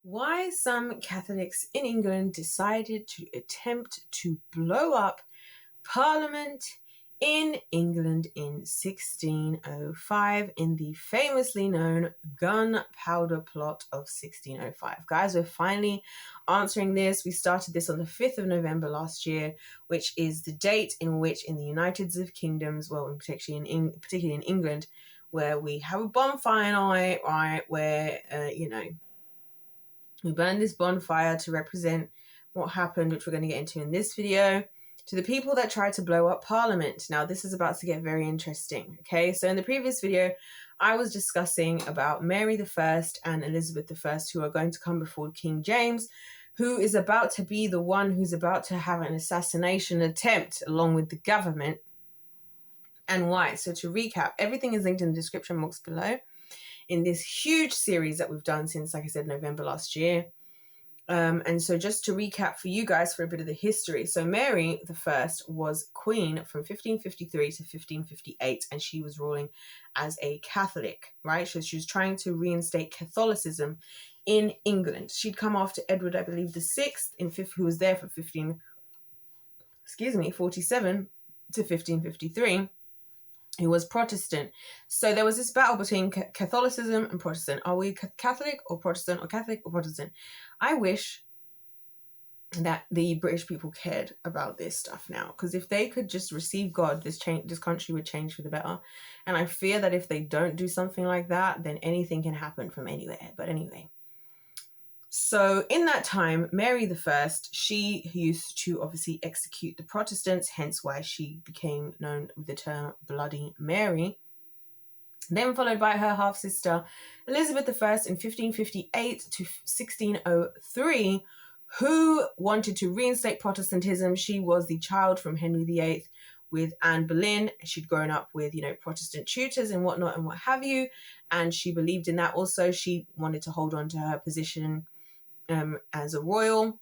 Why some Catholics in England decided to attempt to blow up Parliament in England in 1605 in the famously known Gunpowder Plot of 1605. Guys, we're finally answering this. We started this on the 5th of November last year, which is the date in which in the United Kingdoms, well, particularly in England, where we have a bonfire night, right, where, we burned this bonfire to represent what happened, which we're going to get into in this video, to the people that tried to blow up Parliament. Now, this is about to get very interesting, okay? So in the previous video, I was discussing about Mary I and Elizabeth I, who are going to come before King James, who is about to be the one who's about to have an assassination attempt along with the government, and why. So to recap, everything is linked in the description box below in this huge series that we've done since, like I said, November last year. And so just to recap for you guys for a bit of the history. So Mary I was queen from 1553 to 1558, and she was ruling as a Catholic, right? So she was trying to reinstate Catholicism in England. She'd come after Edward, I believe, the Sixth, who was there for 47 to 1553. Who was Protestant. So there was this battle between Catholicism and Protestant. Are we Catholic or Protestant, or Catholic or Protestant? I wish that the British people cared about this stuff now, because if they could just receive God, this country would change for the better. And I fear that if they don't do something like that, then anything can happen from anywhere. But anyway. So in that time, Mary I, she used to obviously execute the Protestants, hence why she became known with the term Bloody Mary. Then followed by her half-sister, Elizabeth I, in 1558 to 1603, who wanted to reinstate Protestantism. She was the child from Henry VIII with Anne Boleyn. She'd grown up with, Protestant tutors and whatnot and what have you. And she believed in that also. She wanted to hold on to her position as a royal.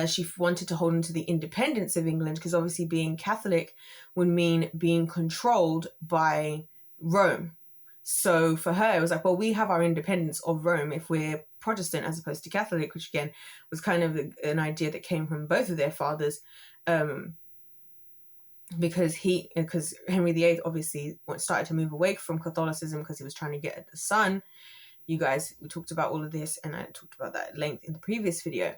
She wanted to hold on to the independence of England, because obviously being Catholic would mean being controlled by Rome. So for her, it was like, well, we have our independence of Rome if we're Protestant as opposed to Catholic, which again was kind of an idea that came from both of their fathers. Because Henry VIII obviously started to move away from Catholicism because he was trying to get a son. You guys, we talked about all of this, and I talked about that at length in the previous video.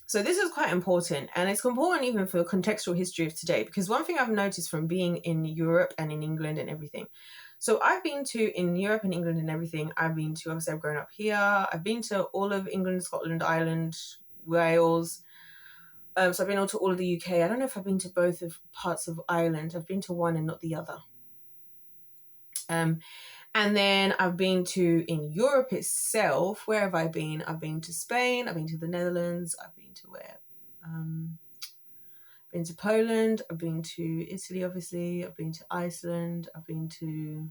So this is quite important, and it's important even for the contextual history of today, because one thing I've noticed from being in Europe and in England and everything. So I've been to, in Europe and England and everything, obviously I've grown up here. I've been to all of England, Scotland, Ireland, Wales. So I've been to all of the UK. I don't know if I've been to both of parts of Ireland. I've been to one and not the other. And then I've been to, in Europe itself, where have I been? I've been to Spain, I've been to the Netherlands, I've been to where? Been to Poland, I've been to Italy, obviously, I've been to Iceland, I've been to,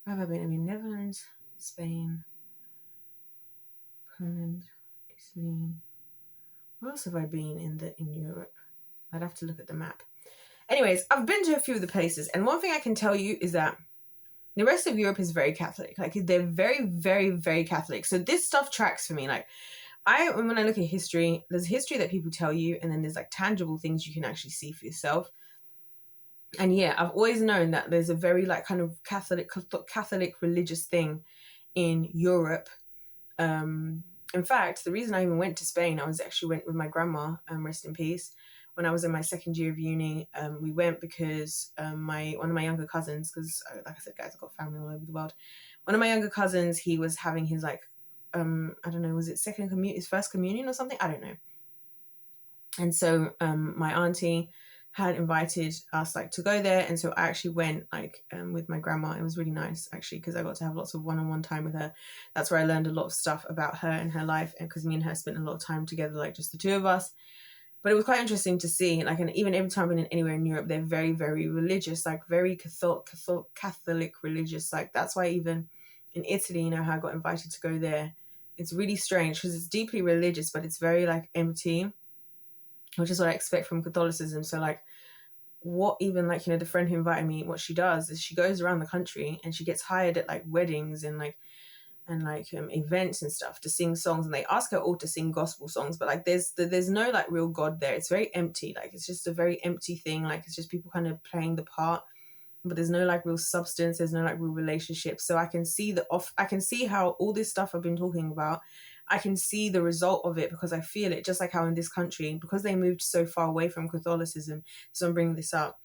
where have I been? I mean, Netherlands, Spain, Poland, Italy. Where else have I been in Europe? I'd have to look at the map. Anyways, I've been to a few of the places, and one thing I can tell you is that the rest of Europe is very Catholic. Like, they're very, very, very Catholic. So this stuff tracks for me. Like, when I look at history, there's history that people tell you, and then there's like tangible things you can actually see for yourself. And yeah, I've always known that there's a very like kind of Catholic religious thing in Europe. In fact, the reason I even went to Spain, I went with my grandma, rest in peace. When I was in my second year of uni, we went because one of my younger cousins, because like I said, guys, I've got family all over the world. One of my younger cousins, he was having his like, I don't know, was it his first communion or something? I don't know. And so my auntie had invited us like to go there. And so I actually went with my grandma. It was really nice actually, because I got to have lots of one-on-one time with her. That's where I learned a lot of stuff about her and her life. And because me and her spent a lot of time together, like just the two of us. But it was quite interesting to see, like, and even every time I've been anywhere in Europe, they're very, very religious, like very Catholic religious. Like, that's why even in Italy, how I got invited to go there. It's really strange because it's deeply religious, but it's very like empty, which is what I expect from Catholicism. So like, what even like, the friend who invited me, what she does is she goes around the country and she gets hired at like weddings and like and like events and stuff to sing songs, and they ask her all to sing gospel songs, but like there's no like real God there. It's very empty. Like it's just a very empty thing. Like it's just people kind of playing the part, but there's no like real substance. There's no like real relationship. So I can see I can see how all this stuff I've been talking about, I can see the result of it because I feel it. Just like how in this country, because they moved so far away from Catholicism. So I'm bringing this up.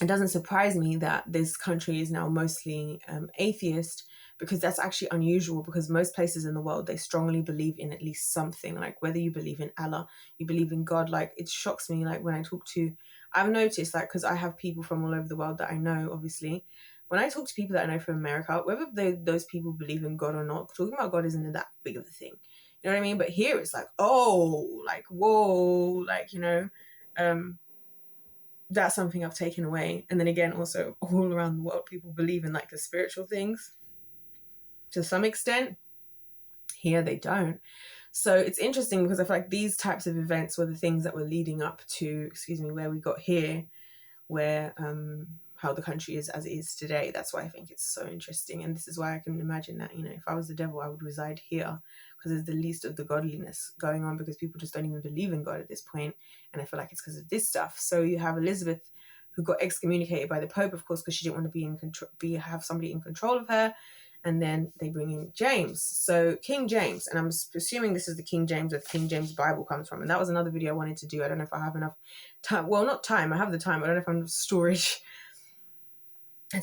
It doesn't surprise me that this country is now mostly atheist, because that's actually unusual, because most places in the world, they strongly believe in at least something. Like whether you believe in Allah, you believe in God, like it shocks me. Like when I talk to, I've noticed, like, because I have people from all over the world that I know, obviously, when I talk to people that I know from America, whether those people believe in God or not, talking about God isn't that big of a thing. You know what I mean? But here it's like, oh, like, whoa, like, you know, that's something I've taken away. And then again, also all around the world, people believe in like the spiritual things to some extent. Here they don't. So it's interesting because I feel like these types of events were the things that were leading up to, where we got here, where how the country is as it is today. That's why I think it's so interesting. And this is why I can imagine that, you know, if I was the devil, I would reside here, because there's the least of the godliness going on, because people just don't even believe in God at this point. And I feel like it's because of this stuff. So you have Elizabeth, who got excommunicated by the Pope, of course, because she didn't want to be in control, have somebody in control of her. And then they bring in James. So King James, and I'm assuming this is the King James that the King James Bible comes from. And that was another video I wanted to do. I don't know if I have enough time. Well, not time. I have the time. I don't know if I'm storage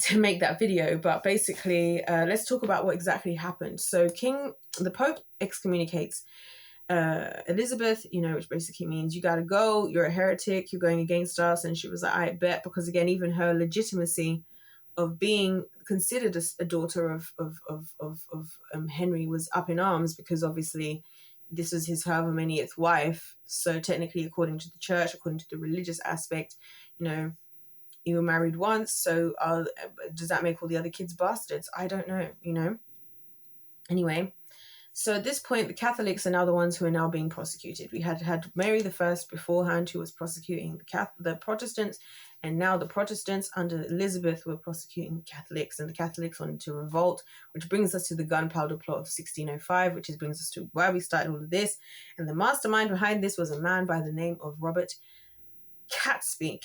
to make that video. But basically, let's talk about what exactly happened. So the Pope excommunicates Elizabeth, you know, which basically means you got to go. You're a heretic. You're going against us. And she was like, I bet, because again, even her legitimacy of being considered a daughter of Henry was up in arms, because obviously this was his however manyth wife. So technically, according to the church, according to the religious aspect, you know, you were married once. So does that make all the other kids bastards? I don't know, you know. Anyway, so at this point, the Catholics are now the ones who are now being prosecuted. We had Mary I beforehand, who was prosecuting the Protestants, and now the Protestants under Elizabeth were prosecuting the Catholics, and the Catholics wanted to revolt, which brings us to the Gunpowder Plot of 1605, which brings us to why we started all of this. And the mastermind behind this was a man by the name of Robert Catesby.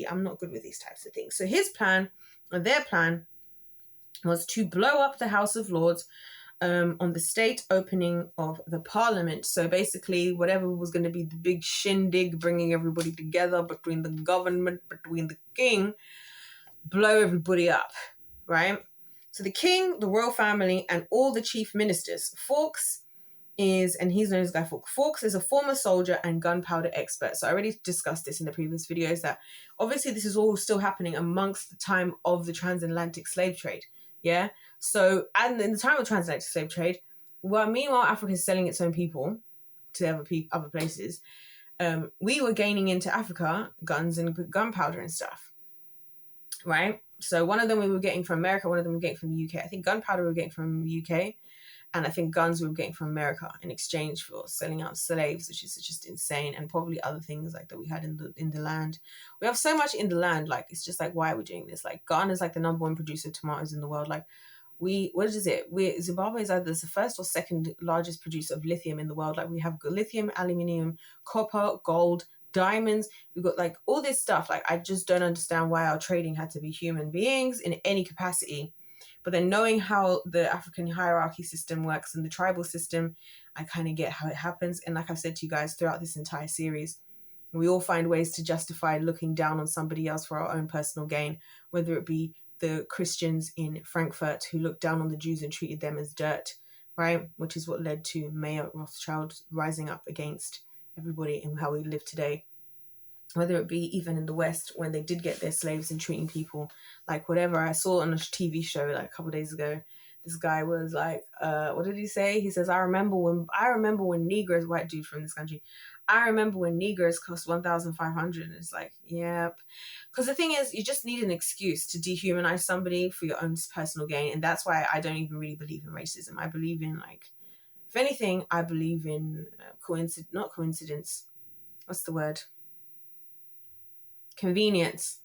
I'm not good with these types of things. So their plan was to blow up the House of Lords on the state opening of the Parliament. So basically, whatever was going to be the big shindig, bringing everybody together between the government, between the king, blow everybody up, right? So the king, the royal family, and all the chief ministers. Fawkes and he's known as Guy Fawkes. Fawkes is a former soldier and gunpowder expert. So I already discussed this in the previous videos, that obviously this is all still happening amongst the time of the transatlantic slave trade. Yeah. So, and in the time of transatlantic slave trade, meanwhile Africa is selling its own people to other places, we were gaining into Africa guns and gunpowder and stuff, right? So one of them we were getting from America, one of them we were getting from the UK. I think gunpowder we were getting from the UK, and I think guns we were getting from America in exchange for selling out slaves, which is just insane, and probably other things like that we had in the land. We have so much in the land, like it's just like, why are we doing this? Like Ghana is like the #1 producer of tomatoes in the world. Like Zimbabwe is either the first or second largest producer of lithium in the world. Like we have lithium, aluminium, copper, gold, diamonds. We've got like all this stuff. Like I just don't understand why our trading had to be human beings in any capacity. But then knowing how the African hierarchy system works and the tribal system, I kind of get how it happens. And like I've said to you guys throughout this entire series, we all find ways to justify looking down on somebody else for our own personal gain, whether it be the Christians in Frankfurt who looked down on the Jews and treated them as dirt, right? Which is what led to Mayer Rothschild rising up against everybody and how we live today. Whether it be even in the West, when they did get their slaves and treating people like whatever. I saw on a TV show like a couple of days ago, this guy was like, what did he say? He says, I remember when Negroes, white dude from this country, I remember when Negroes cost 1,500. And it's like, yep. Because the thing is, you just need an excuse to dehumanize somebody for your own personal gain. And that's why I don't even really believe in racism. I believe in, like, if anything, I believe in not coincidence. What's the word? Convenience.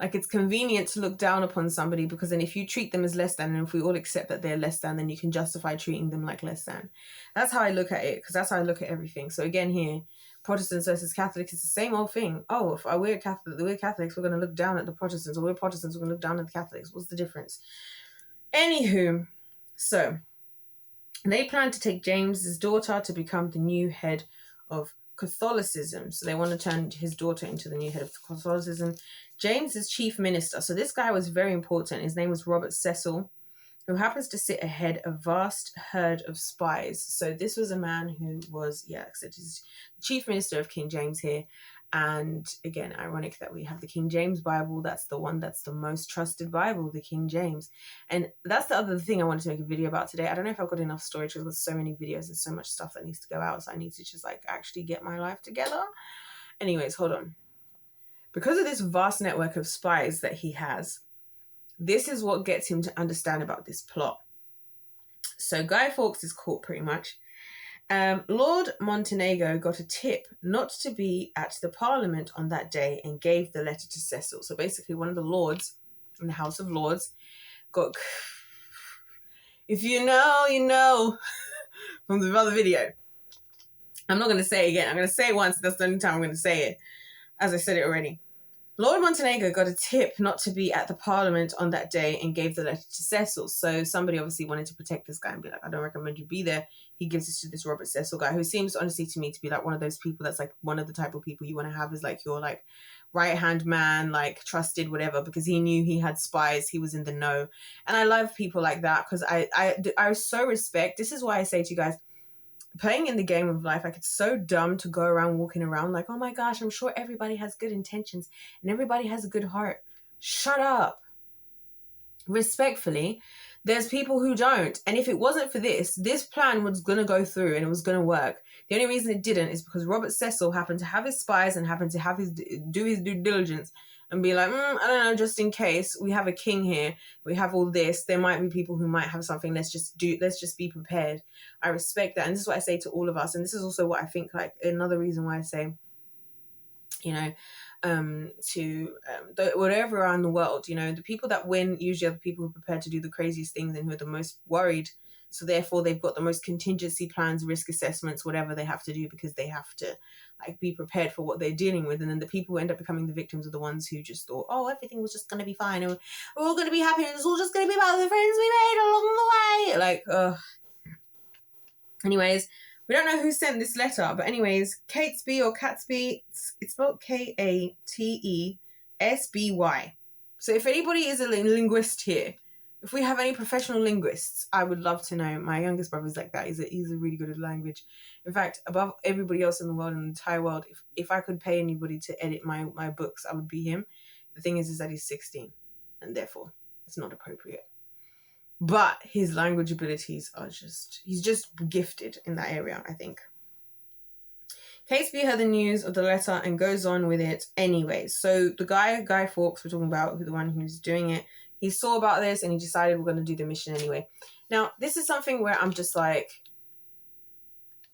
Like, it's convenient to look down upon somebody, because then if you treat them as less than, and if we all accept that they're less than, then you can justify treating them like less than. That's how I look at it, because that's how I look at everything. So again, here, Protestants versus Catholics, it's the same old thing. Oh, if we're Catholics, we're going to look down at the Protestants, or we're Protestants, we're going to look down at the Catholics. What's the difference? Anywho, so they plan to take James's daughter to become the new head of Catholicism. So they want to turn his daughter into the new head of Catholicism. James is chief minister. So this guy was very important. His name was Robert Cecil, who happens to sit ahead a vast herd of spies. So this was a man who was, he's chief minister of King James here. And again, ironic that we have the King James Bible. That's the one that's the most trusted Bible, the King James. And that's the other thing I wanted to make a video about today. I don't know if I've got enough storage, because there's so many videos and so much stuff that needs to go out. So I need to just like actually get my life together. Anyways, hold on. Because of this vast network of spies that he has, this is what gets him to understand about this plot. So Guy Fawkes is caught pretty much. Lord Montenegro got a tip not to be at the Parliament on that day and gave the letter to Cecil. So basically one of the lords in the House of Lords got, if you know, you know, from the other video. I'm not going to say it again. I'm going to say it once. That's the only time I'm going to say it, as I said it already. Lord Montenegro got a tip not to be at the Parliament on that day and gave the letter to Cecil. So somebody obviously wanted to protect this guy and be like, I don't recommend you be there. He gives this to this Robert Cecil guy, who seems honestly to me to be like one of those people that's like one of the type of people you want to have as like your like right-hand man, like trusted, whatever, because he knew he had spies. He was in the know. And I love people like that, because I so respect. This is why I say to you guys, playing in the game of life, like, it's so dumb to go around walking around like, oh my gosh, I'm sure everybody has good intentions and everybody has a good heart. Shut up. Respectfully, there's people who don't. And if it wasn't for this plan was going to go through and it was going to work. The only reason it didn't is because Robert Cecil happened to have his spies and happened to have do his due diligence and be like, I don't know, just in case we have a king here, we have all this, there might be people who might have something, let's just be prepared. I respect that. And this is what I say to all of us. And this is also what I think, like, another reason why I say, you know, whatever around the world, you know, the people that win usually are the people who are prepared to do the craziest things and who are the most worried. So therefore they've got the most contingency plans, risk assessments, whatever they have to do, because they have to like be prepared for what they're dealing with. And then the people who end up becoming the victims are the ones who just thought, oh, everything was just going to be fine, and we're all going to be happy, and it's all just going to be about the friends we made along the way. Like, anyways, we don't know who sent this letter, but anyways, Catesby or Catsby, it's spelled Katesby. So if anybody is a linguist here, if we have any professional linguists, I would love to know. My youngest brother's like that. He's really good at language. In fact, above everybody else in the world, in the entire world, if I could pay anybody to edit my books, I would be him. The thing is that he's 16, and therefore it's not appropriate. But his language abilities are he's just gifted in that area, I think. Catesby heard the news of the letter and goes on with it anyway. So the Guy Fawkes, we're talking about, the one who's doing it, he saw about this and he decided we're going to do the mission anyway. Now, this is something where I'm just like,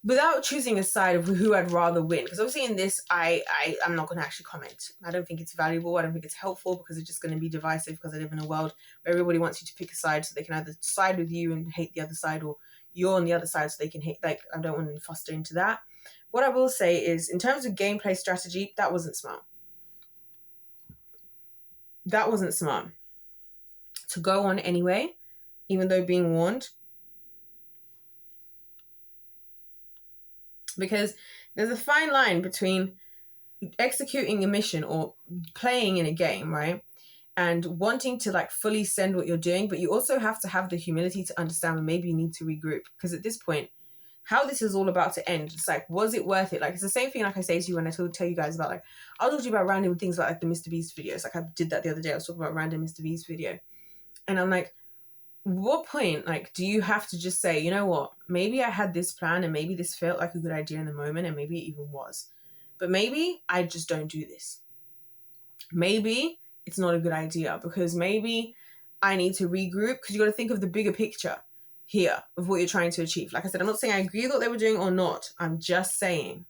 without choosing a side of who I'd rather win, because obviously in this, I'm not going to actually comment. I don't think it's valuable. I don't think it's helpful, because it's just going to be divisive, because I live in a world where everybody wants you to pick a side, so they can either side with you and hate the other side, or you're on the other side so they can hate. Like, I don't want to foster into that. What I will say is, in terms of gameplay strategy, that wasn't smart. That wasn't smart. To go on anyway, even though being warned. Because there's a fine line between executing a mission or playing in a game, right? And wanting to like fully send what you're doing, but you also have to have the humility to understand when maybe you need to regroup. Because at this point, how this is all about to end, it's like, was it worth it? Like, it's the same thing like I say to you when I tell you guys about, like, I'll talk to you about random things like the Mr. Beast videos. Like, I did that the other day. I was talking about random Mr. Beast video. And I'm like, what point, like, do you have to just say, you know what, maybe I had this plan and maybe this felt like a good idea in the moment and maybe it even was, but maybe I just don't do this. Maybe it's not a good idea, because maybe I need to regroup, because you got to think of the bigger picture here of what you're trying to achieve. Like I said, I'm not saying I agree with what they were doing or not. I'm just saying.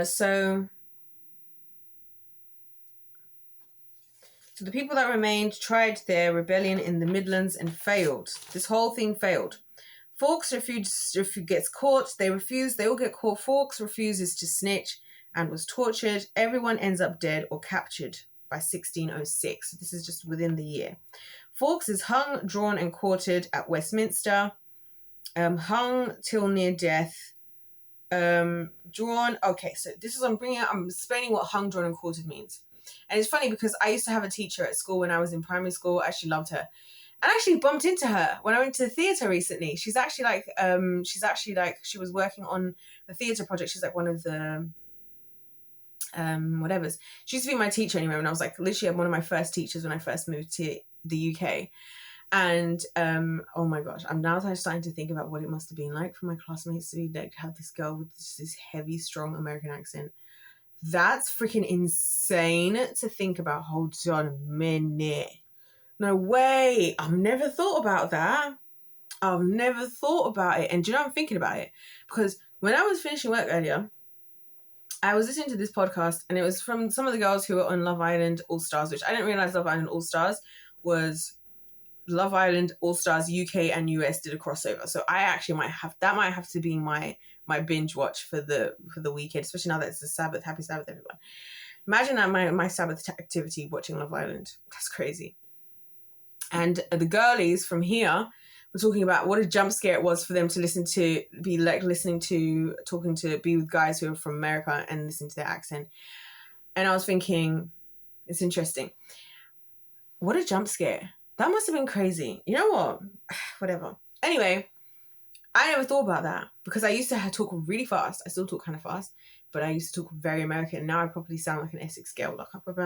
So the people that remained tried their rebellion in the Midlands and failed. This whole thing failed. Fawkes gets caught. They refuse. They all get caught. Fawkes refuses to snitch and was tortured. Everyone ends up dead or captured by 1606. This is just within the year. Fawkes is hung, drawn, and quartered at Westminster. Hung till near death. Drawn. Okay, so this is I'm explaining what hung, drawn, and quartered means. And it's funny because I used to have a teacher at school when I was in primary school. I actually loved her. I actually bumped into her when I went to the theatre recently. She was working on the theatre project. She's like one of the whatevers. She used to be my teacher anyway when I was like literally one of my first teachers when I first moved to the UK. And oh my gosh, I'm now starting to think about what it must have been like for my classmates to be like have this girl with this heavy, strong American accent. That's freaking insane to think about. Hold on a minute. No way. I've never thought about that. I've never thought about it. And do you know I'm thinking about it? Because when I was finishing work earlier, I was listening to this podcast and it was from some of the girls who were on Love Island All Stars, which I didn't realize Love Island All Stars was Love Island All Stars UK and US did a crossover. So I actually might have to be my binge watch for the weekend, especially now that it's the Sabbath. Happy Sabbath, everyone. Imagine that my Sabbath activity watching Love Island. That's crazy. And the girlies from here were talking about what a jump scare it was for them to be with guys who are from America and listen to their accent. And I was thinking, it's interesting. What a jump scare. That must have been crazy. You know what? Whatever. Anyway, I never thought about that because I used to talk really fast. I still talk kind of fast, but I used to talk very American. Now I probably sound like an Essex girl. Like I've got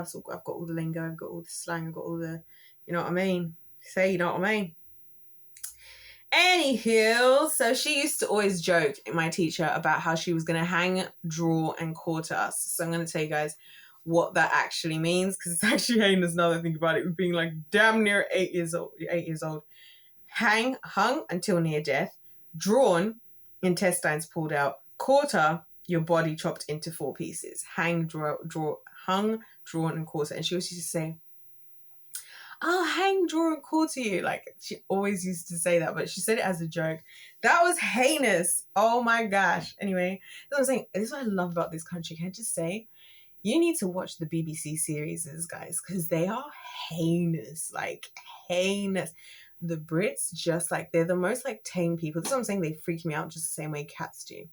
all the lingo, I've got all the slang, I've got all the, you know what I mean? You know what I mean? Anywho, so she used to always joke, my teacher, about how she was going to hang, draw, and quarter us. So I'm going to tell you guys what that actually means because it's actually heinous now that I think about it. Being like damn near 8 years old. Hung until near death. Drawn, intestines pulled out. Quarter, your body chopped into 4 pieces. Hung, drawn, and quarter. And she always used to say, I'll hang, draw, and quarter you. Like, she always used to say that, but she said it as a joke. That was heinous. Oh my gosh. Anyway, that's what I'm saying. This is what I love about this country. Can I just say, you need to watch the BBC series, guys, because they are heinous. Like, heinous. The Brits, just like, they're the most like tame people. That's what I'm saying. They freak me out just the same way cats do.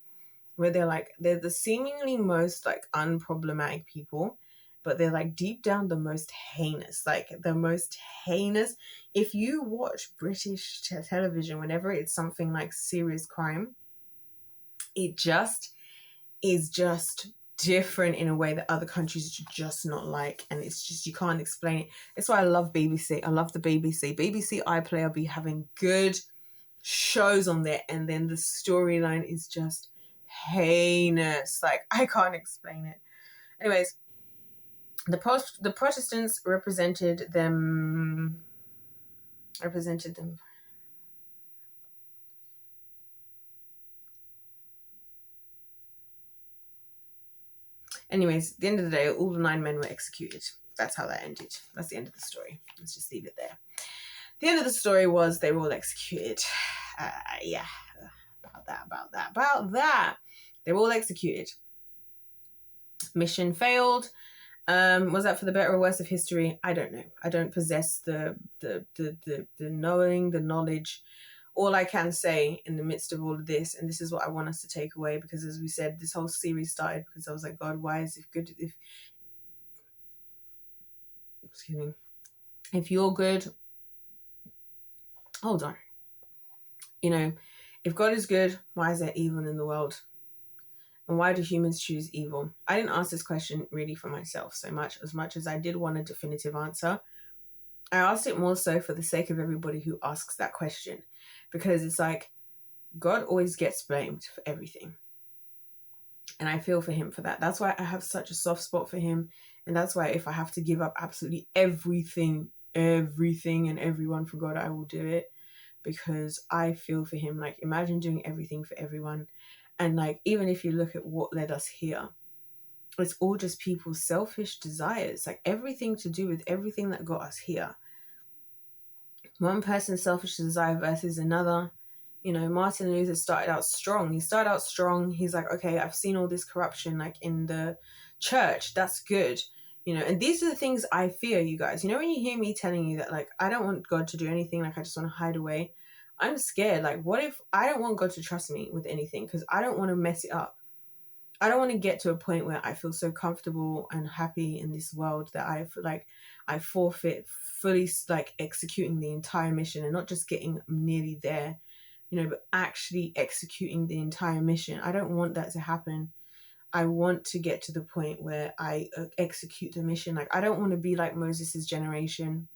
Where they're the seemingly most like unproblematic people, but they're like deep down the most heinous. Like the most heinous. If you watch British television, whenever it's something like serious crime, it just is just different in a way that other countries are just not like, and it's just, you can't explain it. That's why I love BBC. I love the BBC iPlayer be having good shows on there, and then the storyline is just heinous. Like, I can't explain it. Anyways, the Protestants represented them. Anyways, at the end of the day, all the 9 men were executed. That's how that ended. That's the end of the story. Let's just leave it there. The end of the story was they were all executed. Yeah, about that. They were all executed. Mission failed. Was that for the better or worse of history? I don't know. I don't possess the knowing, the knowledge. All I can say in the midst of all of this, and this is what I want us to take away, because as we said, this whole series started because I was like, God, why is it good if you're good, hold on. You know, if God is good, why is there evil in the world? And why do humans choose evil? I didn't ask this question really for myself so much as I did want a definitive answer. I asked it more so for the sake of everybody who asks that question, because it's like God always gets blamed for everything. And I feel for him for that. That's why I have such a soft spot for him. And that's why if I have to give up absolutely everything and everyone for God, I will do it, because I feel for him. Like, imagine doing everything for everyone. And like, even if you look at what led us here, It's all just people's selfish desires, like everything to do with everything that got us here. One person's selfish desire versus another. You know, Martin Luther started out strong. He's like, okay, I've seen all this corruption like in the church. That's good. You know, and these are the things I fear, you guys. You know, when you hear me telling you that, like, I don't want God to do anything, like, I just want to hide away. I'm scared. Like, what if I don't want God to trust me with anything? Because I don't want to mess it up. I don't want to get to a point where I feel so comfortable and happy in this world that I feel like I forfeit fully, like, executing the entire mission and not just getting nearly there, you know, but actually executing the entire mission. I don't want that to happen. I want to get to the point where I execute the mission. Like, I don't want to be like Moses's generation,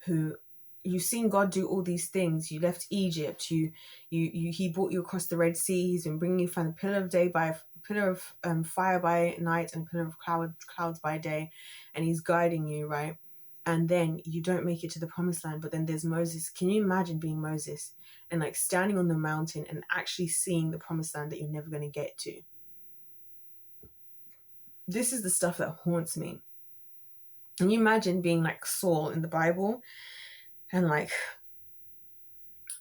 who you've seen God do all these things. You left Egypt. He brought you across the Red Sea. He's been bringing you from the pillar of fire by night and a pillar of clouds by day, and he's guiding you, right? And then you don't make it to the promised land. But then there's Moses. Can you imagine being Moses and like standing on the mountain and actually seeing the promised land that you're never going to get to? This is the stuff that haunts me. Can you imagine being like Saul in the Bible? And like,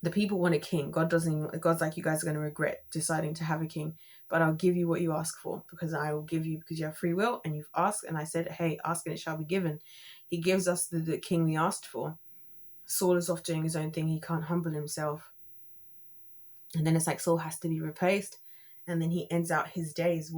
the people want a king. God's like, you guys are going to regret deciding to have a king, but I'll give you what you ask for, because I will give you, because you have free will and you've asked. And I said, hey, ask and it shall be given. He gives us the king we asked for. Saul is off doing his own thing. He can't humble himself. And then it's like Saul has to be replaced. And then he ends out his days,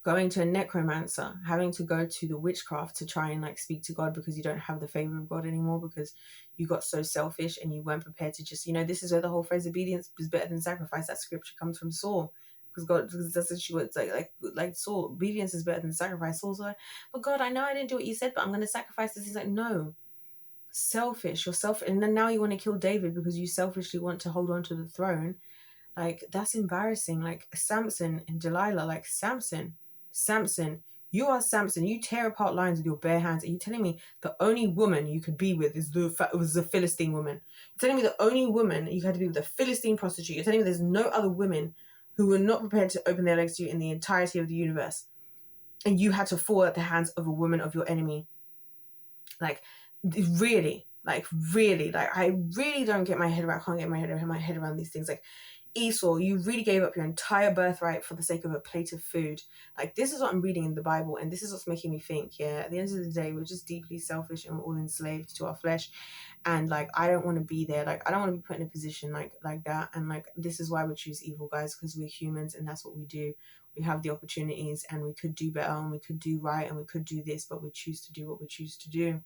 going to a necromancer, having to go to the witchcraft to try and like speak to God, because you don't have the favor of God anymore, because you got so selfish and you weren't prepared to just, this is where the whole phrase obedience is better than sacrifice. That scripture comes from Saul, because that's actually what it's like Saul, obedience is better than sacrifice. Saul's like, but God, I know I didn't do what you said, but I'm going to sacrifice this. He's like, no, selfish, yourself. And then now you want to kill David because you selfishly want to hold on to the throne. Like, that's embarrassing. Like Samson and Delilah, like Samson, you are Samson. You tear apart lions with your bare hands. Are you telling me the only woman you could be with was the Philistine woman? You're telling me the only woman you had to be with a Philistine prostitute? You're telling me there's no other women who were not prepared to open their legs to you in the entirety of the universe, and you had to fall at the hands of a woman of your enemy? Like, really, I really don't get my head around. I can't get my head around these things. Like, Esau, you really gave up your entire birthright for the sake of a plate of food. Like, this is what I'm reading in the Bible, and this is what's making me think, at the end of the day, we're just deeply selfish and we're all enslaved to our flesh. And like, I don't want to be there. Like, I don't want to be put in a position like that. And like, this is why we choose evil, guys, because we're humans and that's what we do. We have the opportunities and we could do better and we could do right and we could do this, but we choose to do what we choose to do.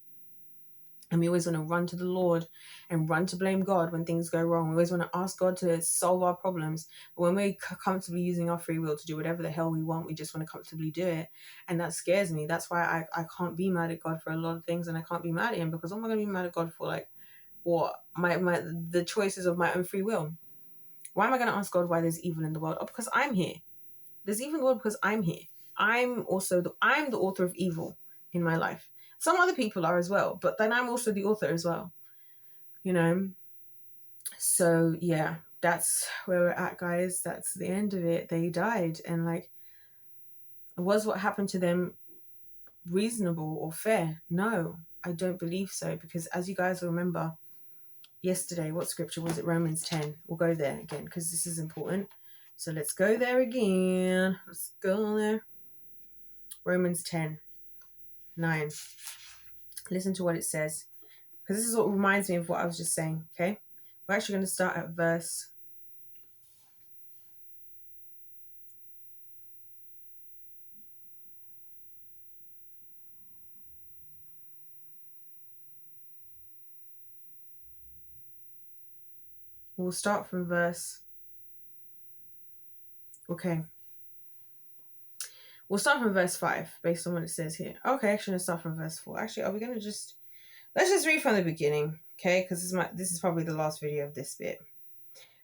And we always want to run to the Lord and run to blame God when things go wrong. We always want to ask God to solve our problems. But when we're comfortably using our free will to do whatever the hell we want, we just want to comfortably do it. And that scares me. That's why I can't be mad at God for a lot of things. And I can't be mad at him, because what am I going to be mad at God for? Like, what? The choices of my own free will. Why am I going to ask God why there's evil in the world? Oh, because I'm here. There's evil in the world because I'm here. I'm the author of evil in my life. Some other people are as well, but then I'm also the author as well, So yeah, that's where we're at, guys. That's the end of it. They died, and like, was what happened to them reasonable or fair? No, I don't believe so, because as you guys will remember yesterday, what scripture was it? Romans 10. We'll go there again because this is important. So let's go there again. Let's go there. Romans 10:9. Listen to what it says, because this is what reminds me of what I was just saying, okay? We're actually going to start at verse... We'll start from verse... Okay. We'll start from verse 5, based on what it says here. Okay, actually, let's start from verse 4. Actually, are we going to just... Let's just read from the beginning, okay? Because this is probably the last video of this bit.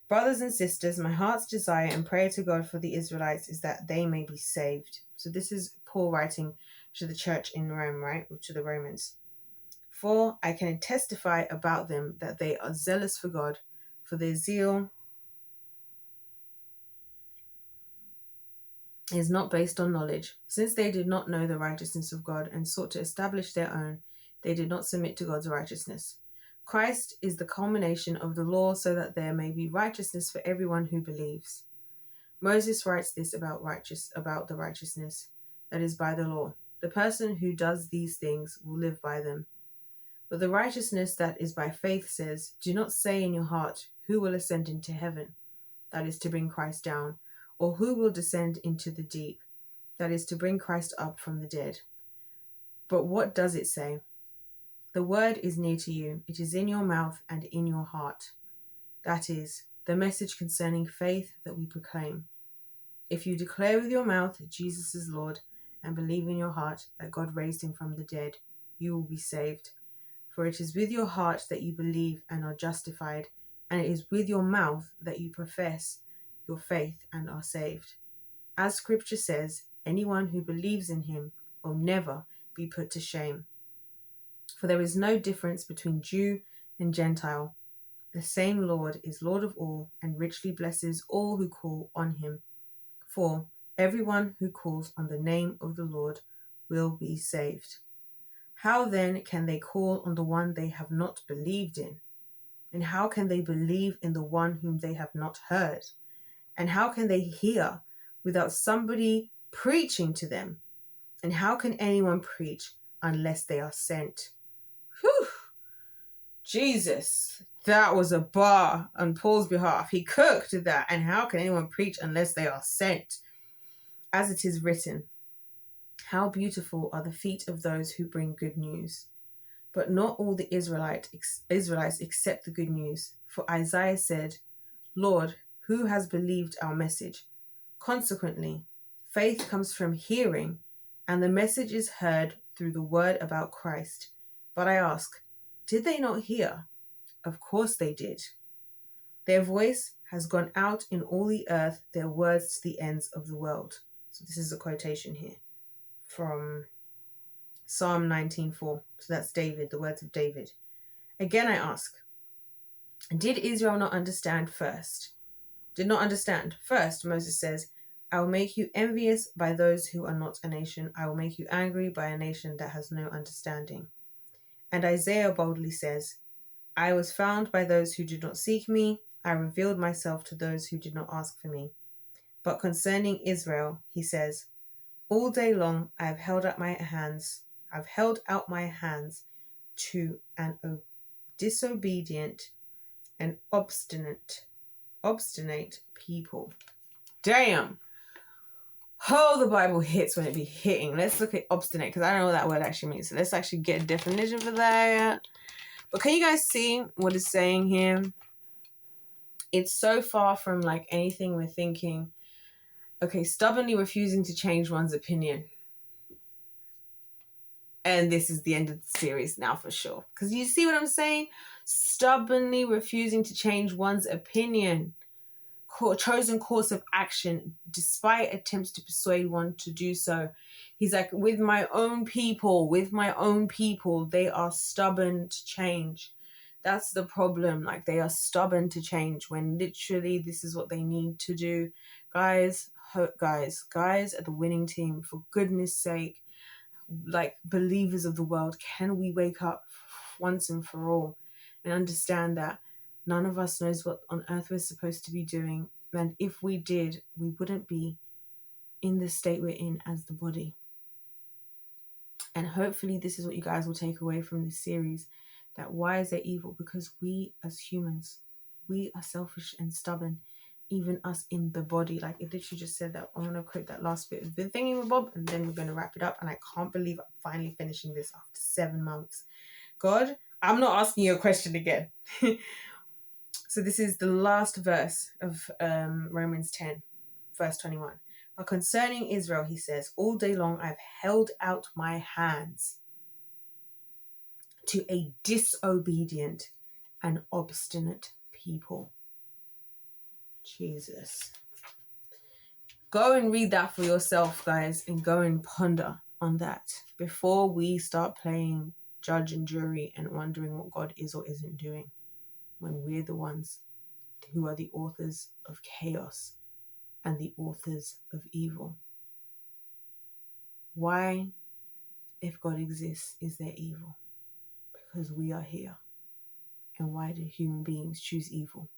Brothers and sisters, my heart's desire and prayer to God for the Israelites is that they may be saved. So this is Paul writing to the church in Rome, right? To the Romans. For I can testify about them that they are zealous for God, for their zeal is not based on knowledge. Since they did not know the righteousness of God and sought to establish their own, they did not submit to God's righteousness. Christ is the culmination of the law so that there may be righteousness for everyone who believes. Moses writes this about the righteousness that is by the law. The person who does these things will live by them. But the righteousness that is by faith says, do not say in your heart, who will ascend into heaven? That is to bring Christ down. Or who will descend into the deep? That is to bring Christ up from the dead. But what does it say? The word is near to you. It is in your mouth and in your heart. That is the message concerning faith that we proclaim. If you declare with your mouth that Jesus is Lord and believe in your heart that God raised him from the dead, you will be saved. For it is with your heart that you believe and are justified, and it is with your mouth that you profess your faith and are saved. As scripture says, anyone who believes in him will never be put to shame. For there is no difference between Jew and Gentile. The same Lord is Lord of all and richly blesses all who call on him. For everyone who calls on the name of the Lord will be saved. How then can they call on the one they have not believed in? And how can they believe in the one whom they have not heard? And how can they hear without somebody preaching to them? And how can anyone preach unless they are sent? Whew! Jesus, that was a bar on Paul's behalf. He cooked that. And how can anyone preach unless they are sent? As it is written, how beautiful are the feet of those who bring good news. But not all the Israelites accept the good news. For Isaiah said, Lord, who has believed our message? Consequently, faith comes from hearing, and the message is heard through the word about Christ. But I ask, did they not hear? Of course they did. Their voice has gone out in all the earth, their words to the ends of the world. So this is a quotation here from Psalm 19:4. So that's David, the words of David. Again I ask, did Israel not understand first? Did not understand. First, Moses says, I will make you envious by those who are not a nation. I will make you angry by a nation that has no understanding. And Isaiah boldly says, I was found by those who did not seek me. I revealed myself to those who did not ask for me. But concerning Israel, he says, all day long I have held out my hands. I've held out my hands to an disobedient and obstinate people. Damn. Oh, the Bible hits when it be hitting. Let's look at obstinate, because I don't know what that word actually means. So let's actually get a definition for that. But can you guys see what it's saying here? It's so far from like anything we're thinking. Okay, stubbornly refusing to change one's opinion. And this is the end of the series now for sure. Because you see what I'm saying? Stubbornly refusing to change one's opinion. Chosen course of action despite attempts to persuade one to do so. He's like, with my own people, they are stubborn to change. That's the problem. Like, they are stubborn to change when literally this is what they need to do. Guys at the winning team, for goodness sake, like believers of the world, can we wake up once and for all and understand that none of us knows what on earth we're supposed to be doing. And if we did, we wouldn't be in the state we're in as the body. And hopefully this is what you guys will take away from this series. That why is there evil? Because we as humans, we are selfish and stubborn. Even us in the body. Like, it literally just said that. I'm going to quote that last bit of the thingy with Bob, and then we're going to wrap it up. And I can't believe I'm finally finishing this after 7 months. God, I'm not asking you a question again. So this is the last verse of Romans 10, verse 21. But concerning Israel, he says, all day long I've held out my hands to a disobedient and obstinate people. Jesus. Go and read that for yourself, guys, and go and ponder on that before we start playing judge and jury and wondering what God is or isn't doing, when we're the ones who are the authors of chaos and the authors of evil. Why, if God exists, is there evil? Because we are here. And why do human beings choose evil?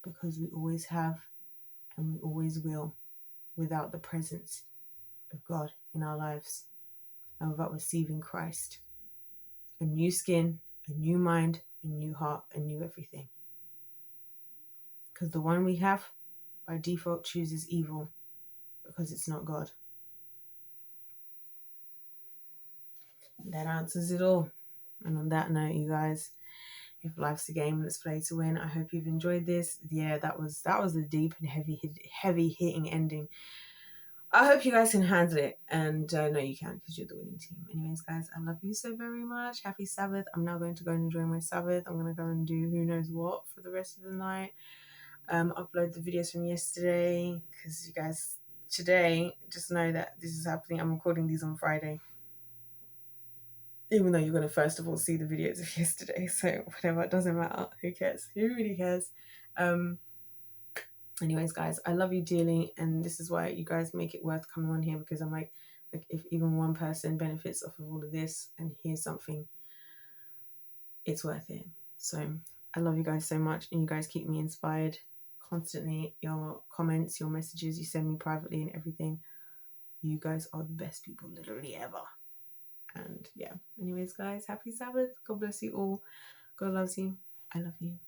Because we always have and we always will without the presence of God in our lives and without receiving Christ. A new skin, a new mind, a new heart, a new everything. Because the one we have by default chooses evil because it's not God. That answers it all. And on that note, you guys, if life's a game, let's play to win. I hope you've enjoyed this. Yeah, that was a deep and heavy hitting ending. I hope you guys can handle it, and no, you can, because you're the winning team. Anyways, guys, I love you so very much. Happy Sabbath. I'm now going to go and enjoy my Sabbath. I'm going to go and do who knows what for the rest of the night. Upload the videos from yesterday, because you guys, today, just know that this is happening. I'm recording these on Friday, even though you're going to first of all see the videos of yesterday. So whatever, it doesn't matter. Who cares? Who really cares? Anyways, guys, I love you dearly, and this is why you guys make it worth coming on here, because I'm like if even one person benefits off of all of this and hears something, it's worth it. So I love you guys so much, and you guys keep me inspired constantly. Your comments, your messages you send me privately and everything, you guys are the best people literally ever. And yeah, anyways, guys, happy Sabbath. God bless you all. God loves you. I love you.